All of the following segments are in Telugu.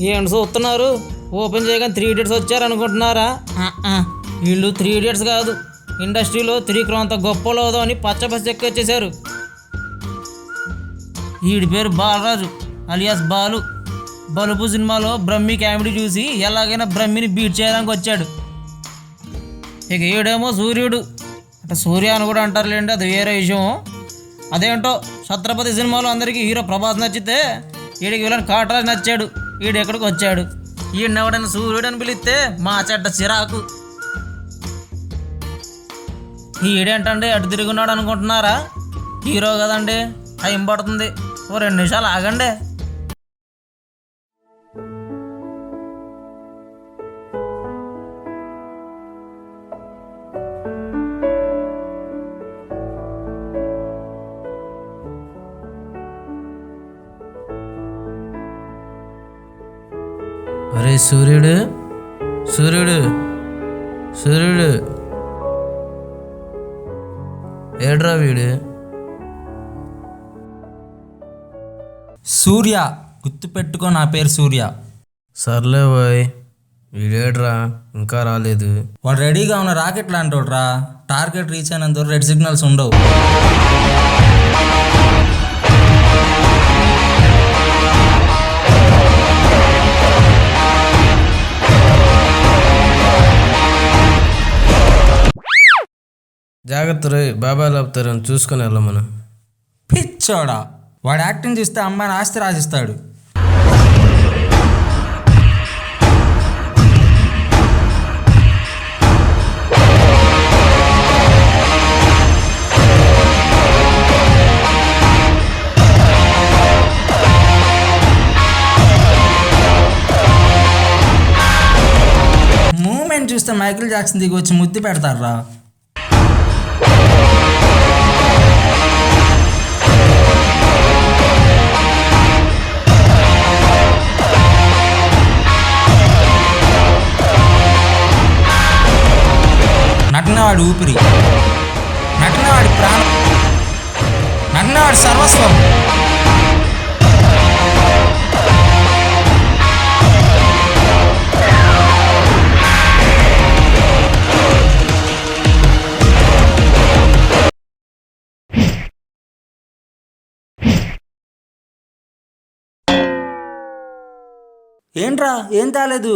ఏంటి చూస్తున్నారు? ఓపెన్ చేయగానే 3 ఇడియట్స్ వచ్చారనుకుంటున్నారా? వీళ్ళు 3 ఇడియట్స్ కాదు, ఇండస్ట్రీలో త్రివిక్రమ్ అంత గొప్పలోదో అని పచ్చపచ్చ వచ్చేసారు. వీడి పేరు బాలరాజు అలియాస్ బాలు. బలుపు సినిమాలో బ్రహ్మి కామెడీ చూసి ఎలాగైనా బ్రహ్మిని బీట్ చేయడానికి వచ్చాడు. ఇక ఈడేమో సూర్యుడు, అంటే సూర్య అని కూడా అంటారులేండి, అది వేరే విషయం. అదేంటో ఛత్రపతి సినిమాలో అందరికీ హీరో ప్రభాస్ నచ్చితే వీడికి విలన్ కాటరాజ్ నచ్చాడు. వీడు ఎక్కడికి వచ్చాడు. ఈయనెవడైనా సూర్యుడు అని పిలిస్తే మా చెడ్డ చిరాకు. ఈడేంటండి అటు తిరుగున్నాడు అనుకుంటున్నారా? హీరో కదండి, టైం పడుతుంది, ఓ 2 నిమిషాలు ఆగండి. అరే సూర్యుడు, సూర్యుడు, సూర్యుడు, ఏడ్రా వీడు? సూర్య, గుర్తుపెట్టుకో, నా పేరు సూర్య. సర్లే బాయ్, వీడేడ్రా ఇంకా రాలేదు? వాడు రెడీగా ఉన్న రాకెట్ లాంటి రా. టార్గెట్ రీచ్ అయినంత రెడ్ సిగ్నల్స్ ఉండవు. జాగ్రత్త రే, బాబాయ్ లేపుతారని చూసుకొని వెళ్ళమను. పిచ్చోడా, వాడు యాక్టింగ్ చేస్తే అమ్మాయిని ఆస్తి రాసిస్తాడు. మూమెంట్ చూస్తే మైకిల్ జాక్సన్ దిగి వచ్చి ముద్దు పెడతారా. నటనవాడి ఊపిరి, నటనవాడి ప్రాణం, నటనవాడి సర్వస్వం. ఏంట్రా, ఏం తాలేదు?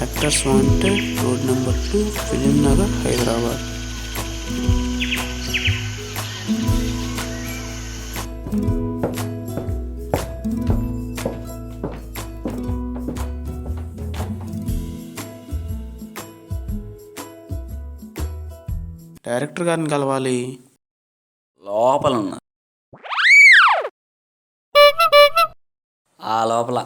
Actors Wanted, Road Number 2, Film Nagar, Hyderabad. Director గారిని కలవాలి. లోపల ఉన్నా, ఆ లోపల.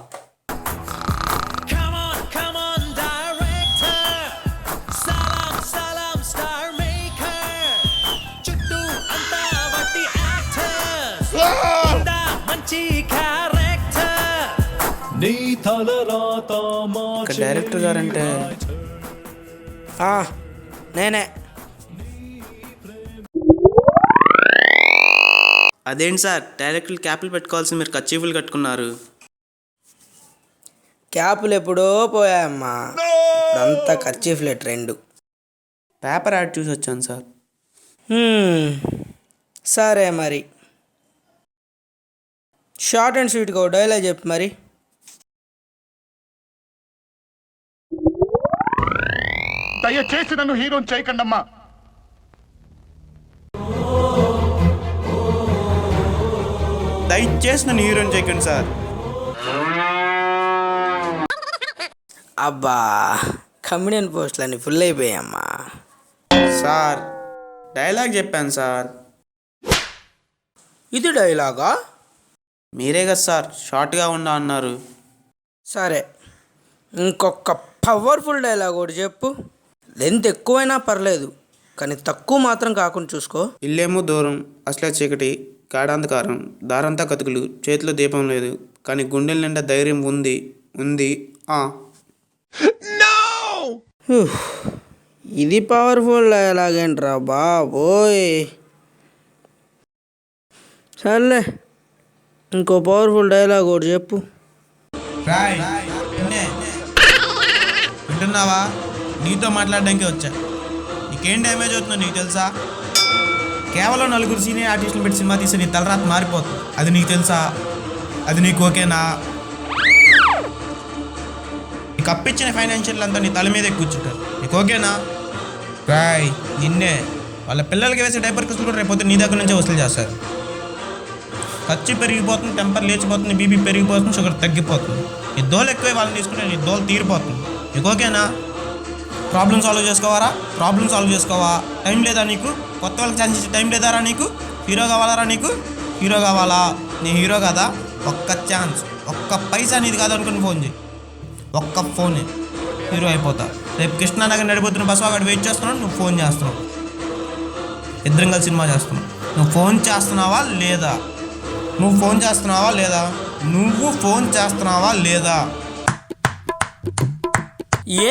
ఇక్కడ డైరెక్టర్ గారంటే నేనే. అదేంటి సార్, డైరెక్టర్లు క్యాప్లు పెట్టుకోవాల్సి మీరు కర్చీఫ్లు కట్టుకున్నారు? క్యాపులు ఎప్పుడో పోయాయమ్మా, ఇప్పుడంతా కర్చీఫ్లే ట్రెండ్. పేపర్ యాడ్ చూసి వచ్చాను సార్. సరే మరి, షార్ట్ అండ్ స్వీట్గా ఒక డైలాగ్ చెప్పు మరి. దయచేసి నన్ను హీరోని చేయకండమ్మా. దయచేసి నన్ను హీరోని చేయకండి సార్. అబ్బా కమిడియన్ పోస్టులన్నీ ఫుల్ అయిపోయామ్మా. సార్ డైలాగ్ చెప్పాను సార్. ఇది డైలాగా? మీరే కదా సార్ షార్ట్గా ఉండా అన్నారు. సరే ఇంకొక పవర్ఫుల్ డైలాగ్ ఒకటి చెప్పు. లెంత్ ఎక్కువైనా పర్లేదు కానీ తక్కువ మాత్రం కాకుండా చూసుకో. ఇల్లేమో దూరం అసలే చీకటి గాఢాంధకారం దారంతా కతుకులు చేతిలో దీపం లేదు కానీ గుండెల నిండా ధైర్యం ఉంది ఉంది. ఇది పవర్ఫుల్ డైలాగ్ ఏంట్రా బాబోయ్. సర్లే ఇంకో పవర్ఫుల్ డైలాగ్ ఒకటి చెప్పు. వింటున్నావా? నీతో మాట్లాడడానికి వచ్చా. నీకేం డ్యామేజ్ అవుతుందో నీకు తెలుసా? కేవలం 4 సీనియర్ ఆర్టిస్టులు పెట్టి సినిమా తీస్తే నీ తలరాత మారిపోతుంది. అది నీకు తెలుసా? అది నీకు ఓకేనా? నీకు అప్పించిన ఫైనాన్షియల్ అంతా నీ తల మీదే కూర్చుంటారు. నీకు ఓకేనా? రాయ్ నిన్నే వాళ్ళ పిల్లలకి వేసే డైపర్ ఖర్చులు కూడా రేపు నీ దగ్గర నుంచే వసూలు చేస్తారు. ఖర్చు పెరిగిపోతుంది, టెంపర్ లేచిపోతుంది, బీపీ పెరిగిపోతుంది, షుగర్ తగ్గిపోతుంది. నీ దోలు ఎక్కువే వాళ్ళని తీసుకుంటే నీ దోలు తీరిపోతుంది. నీకు ఓకేనా? ప్రాబ్లమ్ సాల్వ్ చేసుకోవారా? ప్రాబ్లమ్ సాల్వ్ చేసుకోవా? టైం లేదా నీకు? కొత్త వాళ్ళకి ఛాన్స్ ఇచ్చే టైం లేదారా నీకు? హీరో కావాలారా నీకు? హీరో కావాలా? నీ హీరో కదా? ఒక్క ఛాన్స్, ఒక్క పైసా నీది కాదు అనుకుని ఫోన్ చేయి. ఒక్క ఫోనే హీరో అయిపోతా. రేపు కృష్ణానగర్ నడిపోతున్న బస్సు అక్కడ వెయిట్ చేస్తున్నావు, నువ్వు ఫోన్ చేస్తున్నావు. ఇద్దరం కలిసి సినిమా చేస్తున్నావు. నువ్వు ఫోన్ చేస్తున్నావా లేదా? నువ్వు ఫోన్ చేస్తున్నావా లేదా? నువ్వు ఫోన్ చేస్తున్నావా లేదా?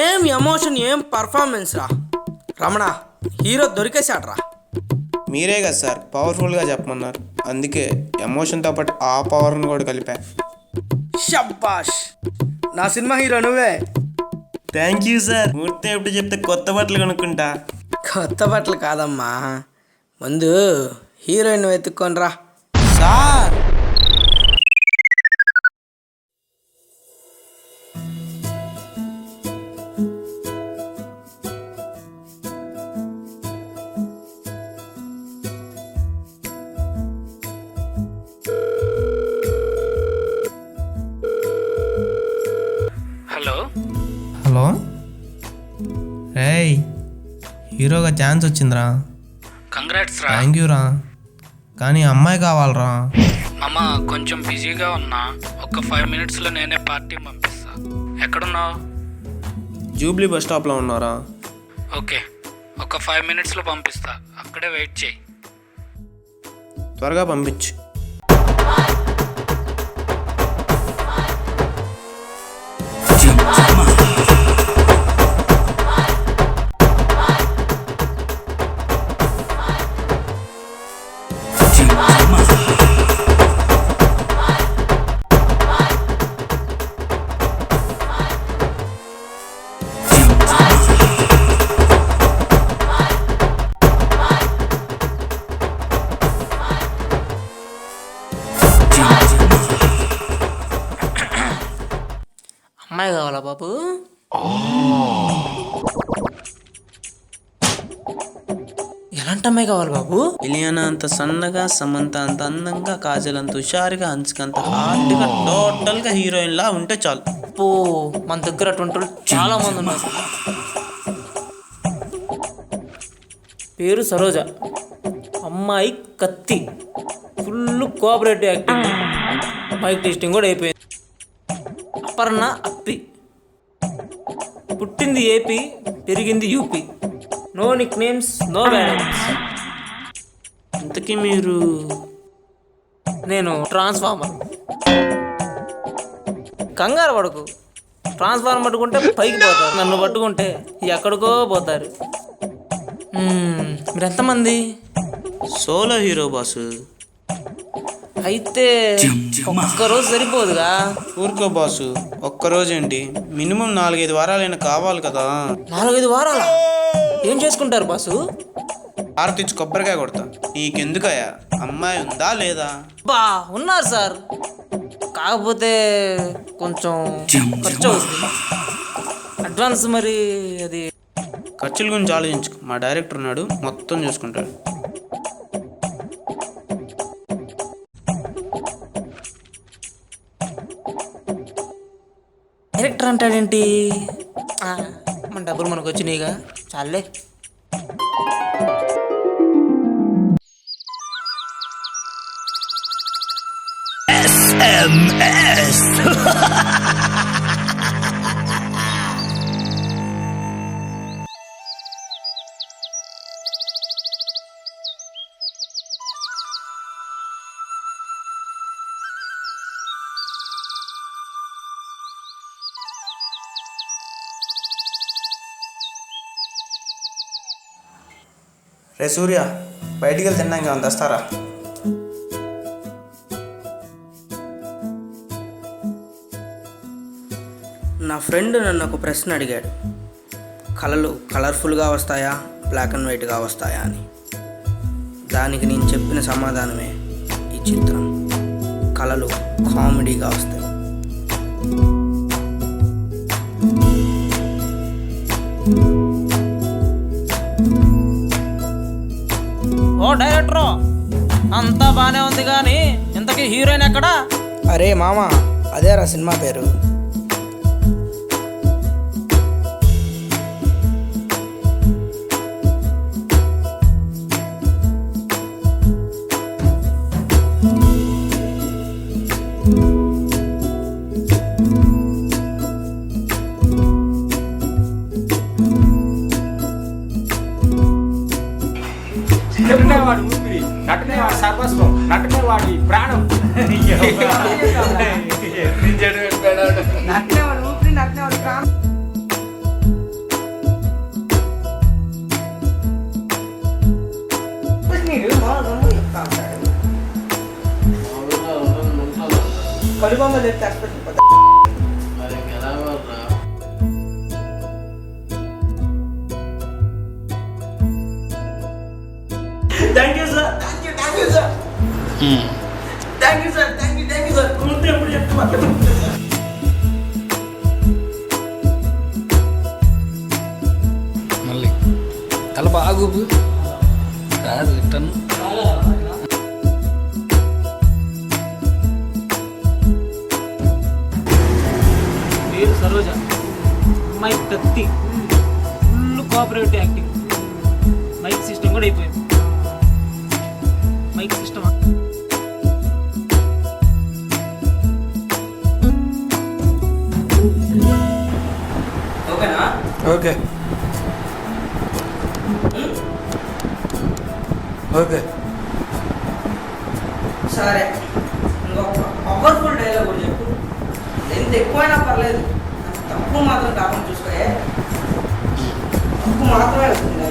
ఏం ఎమోషన్, ఏం పర్ఫార్మెన్స్ రా రమణ. హీరో దొరికేశాడ్రా. మీరే కదా సార్ పవర్ఫుల్గా చెప్పమన్నారు, అందుకే ఎమోషన్తో పాటు ఆ పవర్ని కూడా కలిపా. షబ్బాష్, నా సినిమా హీరో నువ్వే. Thank you sir. మూర్తి ఎప్పుడు చెప్తే కొత్త బట్టలు కొనుక్కుంటా. కొత్త బట్టలు కాదమ్మా, ముందు హీరోయిన్ వెతుక్కొని రా. సార్ హలో రేయ్, హీరోగా ఛాన్స్ వచ్చిందిరా. కంగ్రాట్స్ రా. థ్యాంక్ యూ రా, కానీ అమ్మాయి కావాలరా. మామ కొంచెం బిజీగా ఉన్నా, ఒక 5 minutesలో నేనే పార్టీ పంపిస్తా. ఎక్కడున్నావు? జూబ్లీ బస్ స్టాప్లో ఉన్నారా? ఓకే, ఒక 5 minutesలో పంపిస్తా, అక్కడే వెయిట్ చేయి. త్వరగా పంపించు. అమ్మాయి కావాలా బాబు? ఎలాంటి అమ్మాయి కావాలి బాబు? ఇలియానా అంత సన్నగా, సమంత అంత అందంగా, కాజల్ అంత హుషారుగా, అంత హార్డ్గా, టోటల్గా హీరోయిన్ లా ఉంటే చాలు. అప్పో, మన దగ్గర అటువంటి వాళ్ళు చాలా మంది ఉన్నారు. పేరు సరోజ, అమ్మాయి కత్తి, full cooperative acting, mike testing కూడా అయిపోయింది. అపర్ణ అప్పి, పుట్టింది ఏపీ, పెరిగింది UP, no nickname, no bad. ఇంతకీ మీరు? నేను ట్రాన్స్ఫార్మర్. కంగారు పడకు, ట్రాన్స్ఫార్మర్ పట్టుకుంటే పైకి పోతారు, నన్ను పట్టుకుంటే ఎక్కడికో పోతారు. మీరు ఎంతమంది? Solo hero boss. అయితే ఒక్కరోజు సరిపోదుగా. ఊరుకో బాసు, ఒక్కరోజేంటి, మినిమం 4-5 వారాలైనా కావాలి కదా. 4-5 వారాలా? ఏం చేసుకుంటారు బాసు? ఆరతిచ్చి కొబ్బరికాయ కొడతా. నీకెందుకయ్యా, అమ్మాయి ఉందా లేదా? బా ఉన్నారు సార్, కాకపోతే కొంచెం ఖర్చు అవుతుంది. అడ్వాన్స్ మరి అది. ఖర్చుల గురించి ఆలోచించుకో, మా డైరెక్టర్ ఉన్నాడు, మొత్తం చూసుకుంటాడు. అంటాడేంటి? మన డబ్బులు మనకు వచ్చినాయిగా చాలే. రే సూర్య, బయటికి వెళ్ళి తిన్నాక ఏమైనా తెస్తారా? నా ఫ్రెండ్ నన్ను ఒక ప్రశ్న అడిగాడు, కళలు కలర్ఫుల్గా వస్తాయా బ్లాక్ అండ్ వైట్గా వస్తాయా అని. దానికి నేను చెప్పిన సమాధానమే ఈ చిత్రం. కళలు కామెడీగా వస్తాయి. ఓ డైరెక్టరు, అంతా బాగానే ఉంది కానీ ఇంతకీ హీరోయిన్ ఎక్కడా? అరే మామ, అదేరా సినిమా పేరు. నటనేవాడు ఊపిరి, నటనేవాడు సర్వస్వం, నటనేవాడు ఈ ప్రాణం. కలుబొమ్మలు ఎత్తే హాస్పిటల్ పోతా. Thank you sir, thank you sir, thank you sir, thank you sir. ముందు ఎప్పుడు చెప్తే మళ్ళీ తల బాగు కాదు ఇట్టను. పేరు సరోజ, అమ్మాయి కత్తి, full cooperative acting. Mike system కూడా అయిపోయింది. మైక్ సిస్టమ్ ఓకేనా? Okay okay. సరే, ఇంకొక పవర్ఫుల్ డైలాగ్ కూడా చెప్పు. ఎంత ఎక్కువైనా పర్లేదు, తప్పు మాత్రం కాకుండా చూసుకోయే. తప్పు మాత్రమే వస్తుంది.